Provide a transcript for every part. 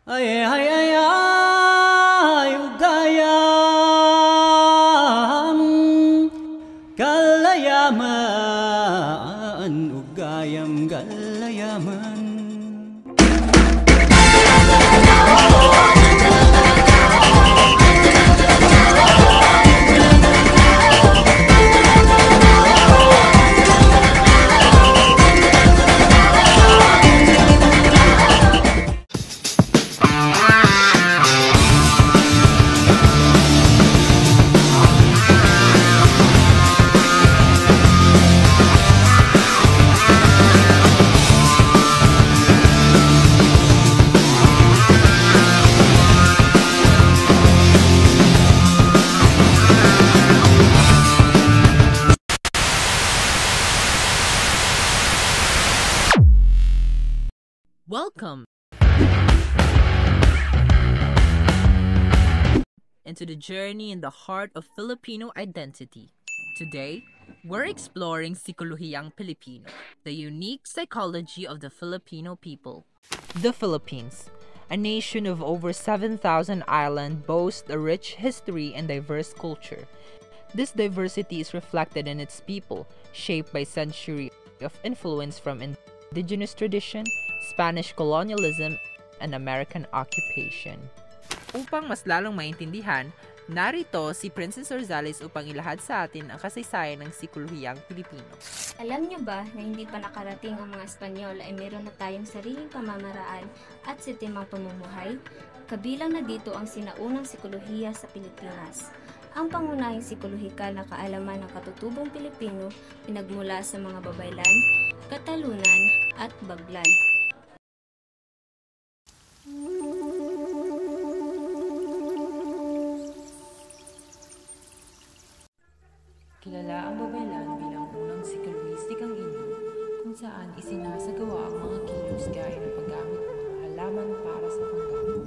Ay, ay, ay, ay, ugayam, kalayaman, ugayam, kalayaman. Welcome into the journey in the heart of Filipino identity. Today, we're exploring Psikolohiyang Pilipino, the unique psychology of the Filipino people. The Philippines, a nation of over 7,000 islands, boasts a rich history and diverse culture. This diversity is reflected in its people, shaped by centuries of influence from indigenous tradition, Spanish colonialism, and American occupation. Upang mas lalong maintindihan, narito si Princess Orzales upang ilahad sa atin ang kasaysayan ng Psikolohiyang Pilipino. Alam niyo ba na hindi pa nakarating ang mga Espanyol ay meron na tayong sariling pamamaraan at sistemang pamumuhay? Kabilang na dito ang sinaunang psikolohiya sa Pilipinas. Ang pangunahing psikolohikal na kaalaman ng katutubong Pilipino pinagmula sa mga babaylan, katalunan at baglan. Kilala ang babaylan bilang unang psikolohikang Indio kung saan isinasagawa ang mga kilos gaya ng paggamit ng mga halaman para sa panggamot.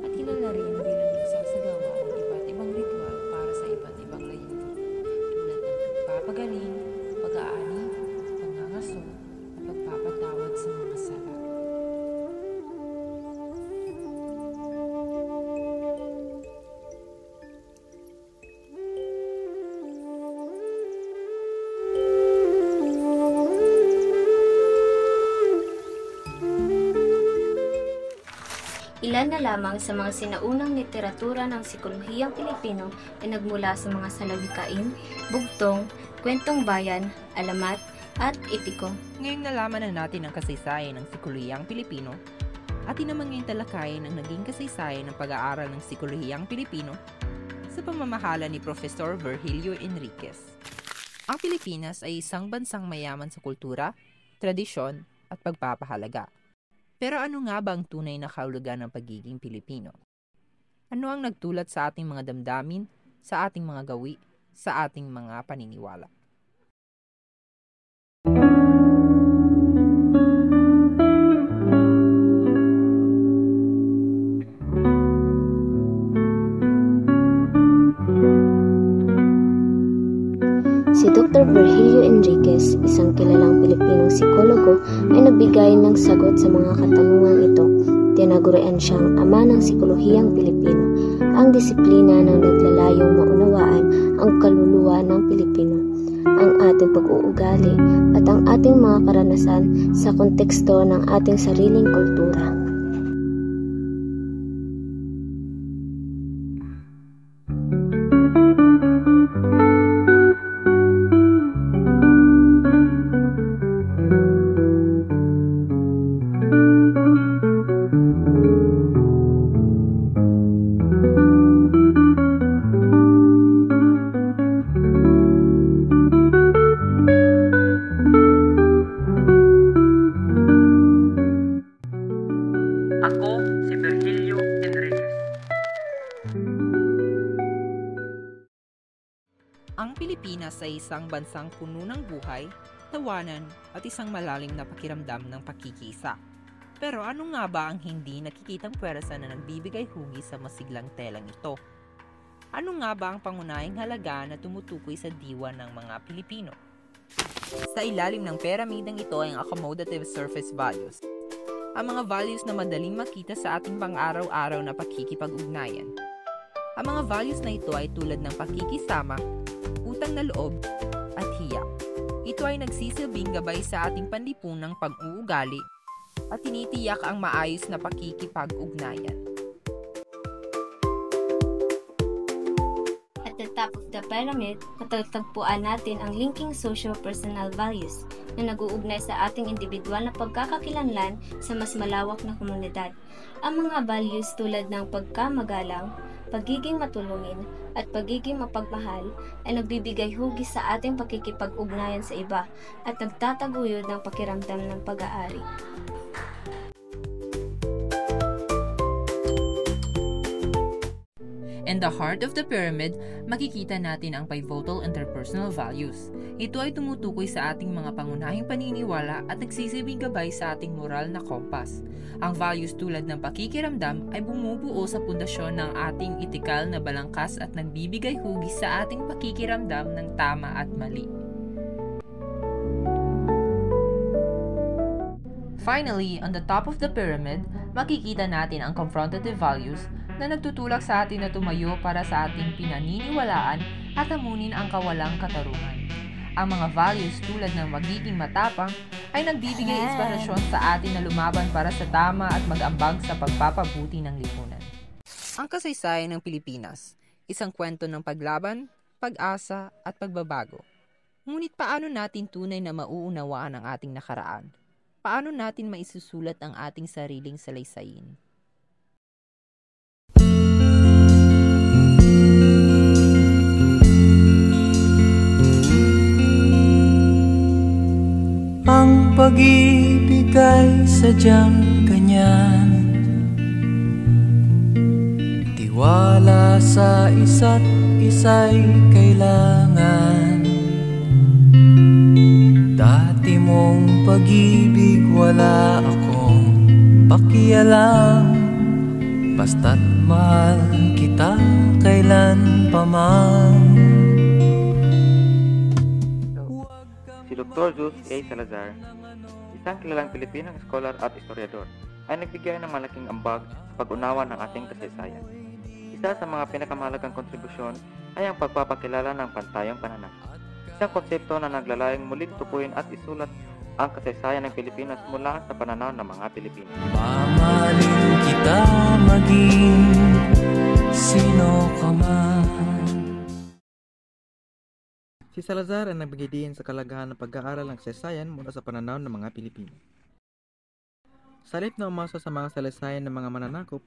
At kilala rin bilang nagsasagawa ng iba't ibang ritual para sa iba't ibang layunin tulad ng pagpapagaling, pag-aani, pangangaso, at pagpapatawad sa mga sala. Ilan na lamang sa mga sinaunang literatura ng psikolohiyang Pilipino ay nagmula sa mga salawikain, bugtong, kwentong bayan, alamat, at epiko. Ngayong nalaman na natin ang kasaysayan ng Psikolohiyang Pilipino, atin naman ngayong talakayin ang naging kasaysayan ng pag-aaral ng Psikolohiyang Pilipino sa pamamahala ni Professor Virgilio Enriquez. Ang Pilipinas ay isang bansang mayaman sa kultura, tradisyon, at pagpapahalaga. Pero ano nga ba ang tunay na kahulugan ng pagiging Pilipino? Ano ang nagtulat sa ating mga damdamin, sa ating mga gawi, sa ating mga paniniwala? Si Dr. Virgilio Enriquez, isang kilalang Pilipinong psikologo, ay nagbigay ng sagot sa mga katanungang ito. Tinagurian siyang ama ng psikolohiyang Pilipino, ang disiplina ng naglalayong maunawaan ang kaluluwa ng Pilipino, ang ating pag-uugali at ang ating mga karanasan sa konteksto ng ating sariling kultura. Ako si Virgilio Enriquez. Ang Pilipinas ay isang bansang puno ng buhay, tawanan at isang malalim na pakiramdam ng pakikisa. Pero ano nga ba ang hindi nakikitang pwersa na nagbibigay hugis sa masiglang telang ito? Ano nga ba ang pangunahing halaga na tumutukoy sa diwa ng mga Pilipino? Sa ilalim ng piramidang ito ay ang accommodative surface values. ang mga values na madaling makita sa ating pang-araw-araw na pakikipag-ugnayan. Ang mga values na ito ay tulad ng pakikisama, utang na loob, at hiya. Ito ay nagsisilbing gabay sa ating panlipunang pag-uugali at tinitiyak ang maayos na pakikipag-ugnayan. At the top of the pyramid, matatagpuan natin ang linking socio-personal values na nag-uugnay sa ating individual na pagkakakilanlan sa mas malawak na komunidad. Ang mga values tulad ng pagkamagalang, pagiging matulungin, at pagiging mapagmahal ay nagbibigay hugis sa ating pakikipag-ugnayan sa iba at nagtataguyod ng pakiramdam ng pag-aari. In the heart of the pyramid, makikita natin ang pivotal interpersonal values. Ito ay tumutukoy sa ating mga pangunahing paniniwala at nagsisilbing gabay sa ating moral na kompas. Ang values tulad ng pakikiramdam ay bumubuo sa pundasyon ng ating etikal na balangkas at nagbibigay hugis sa ating pakikiramdam ng tama at mali. Finally, on the top of the pyramid, makikita natin ang confrontative values na nagtutulak sa atin na tumayo para sa ating pinaniniwalaan at amunin ang kawalang katarungan. Ang mga values tulad ng magiging matapang ay nagbibigay inspirasyon sa atin na lumaban para sa tama at mag-ambag sa pagpapabuti ng lipunan. Ang kasaysayan ng Pilipinas, isang kwento ng paglaban, pag-asa at pagbabago. Ngunit paano natin tunay na mauunawaan ang ating nakaraan? Paano natin maisusulat ang ating sariling salaysayin? Ang pag-ibig ay sadyang ganyan, tiwala sa isa't isa'y kailangan. Dati mong pag-ibig wala akong pakialam, basta't mahal kita kailan pa man. Si Dr. Jose A. Salazar, isang kilalang Pilipinong scholar at historiador, ay nagbigay ng malaking ambag sa pag-unawa ng ating kasaysayan. Isa sa mga pinakamahalagang kontribusyon ay ang pagpapakilala ng pantayong pananaw. Isang konsepto na naglalayong muling tukuyin at isulat ang kasaysayan ng Pilipinas mula sa pananaw ng mga Pilipino. Mamahalin kita maging sino ka man. Si Salazar ay nagbigay din sa kalagahan ng pag-aaral ng kasaysayan mula sa pananaw ng mga Pilipino. Sa halip na umasa sa mga salaysayan ng mga mananakop,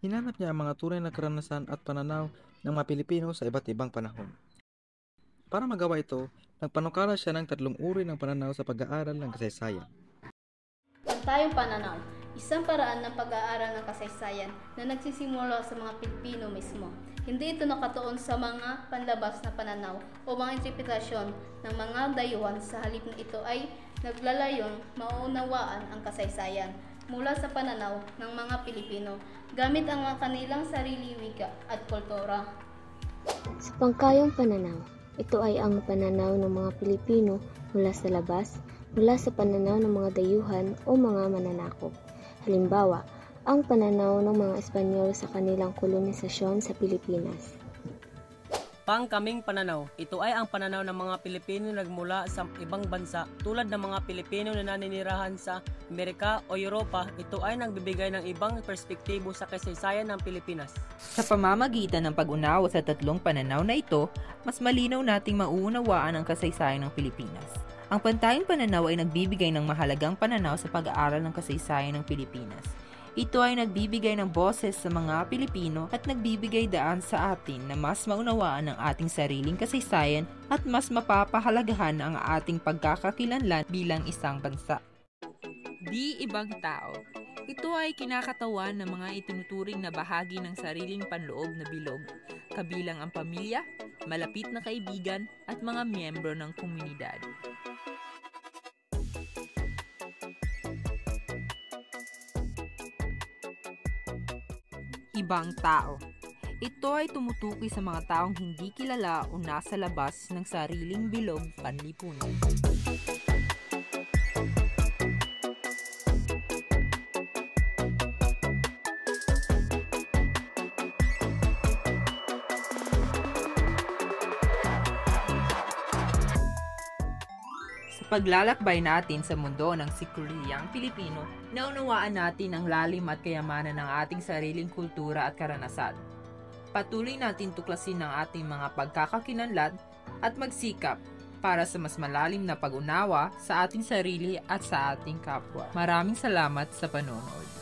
hinanap niya ang mga tunay na karanasan at pananaw ng mga Pilipino sa iba't ibang panahon. Para magawa ito, nagpanukala siya ng 3 uri ng pananaw sa pag-aaral ng kasaysayan. Pantayong pananaw, isang paraan ng pag-aaral ng kasaysayan na nagsisimula sa mga Pilipino mismo. Hindi ito nakatuon sa mga panlabas na pananaw o mga interpretasyon ng mga dayuhan, sa halip na ito ay naglalayong maunawaan ang kasaysayan mula sa pananaw ng mga Pilipino gamit ang mga kanilang sarili wika at kultura. Sa pangkayong pananaw, ito ay ang pananaw ng mga Pilipino mula sa labas, mula sa pananaw ng mga dayuhan o mga mananakop. Halimbawa, ang pananaw ng mga Espanyol sa kanilang kolonisasyon sa Pilipinas. Pangkaming pananaw. Ito ay ang pananaw ng mga Pilipino nagmula sa ibang bansa tulad ng mga Pilipino na naninirahan sa Amerika o Europa. Ito ay nagbibigay ng ibang perspektibo sa kasaysayan ng Pilipinas. Sa pamamagitan ng pag-unawa sa 3 pananaw na ito, mas malinaw nating mauunawaan ang kasaysayan ng Pilipinas. Ang pantayong pananaw ay nagbibigay ng mahalagang pananaw sa pag-aaral ng kasaysayan ng Pilipinas. Ito ay nagbibigay ng boses sa mga Pilipino at nagbibigay daan sa atin na mas maunawaan ang ating sariling kasaysayan at mas mapapahalagahan ang ating pagkakakilanlan bilang isang bansa. Di ibang tao. Ito ay kinakatawan ng mga itinuturing na bahagi ng sariling panloob na bilog, kabilang ang pamilya, malapit na kaibigan at mga miyembro ng komunidad. Ibang tao. Ito ay tumutukoy sa mga taong hindi kilala o nasa labas ng sariling bilog panlipunan. Sa paglalakbay natin sa mundo ng sikulihiyang Pilipino, naunawaan natin ang lalim at kayamanan ng ating sariling kultura at karanasan. Patuloy natin tuklasin ang ating mga pagkakakilanlan at magsikap para sa mas malalim na pag-unawa sa ating sarili at sa ating kapwa. Maraming salamat sa panonood.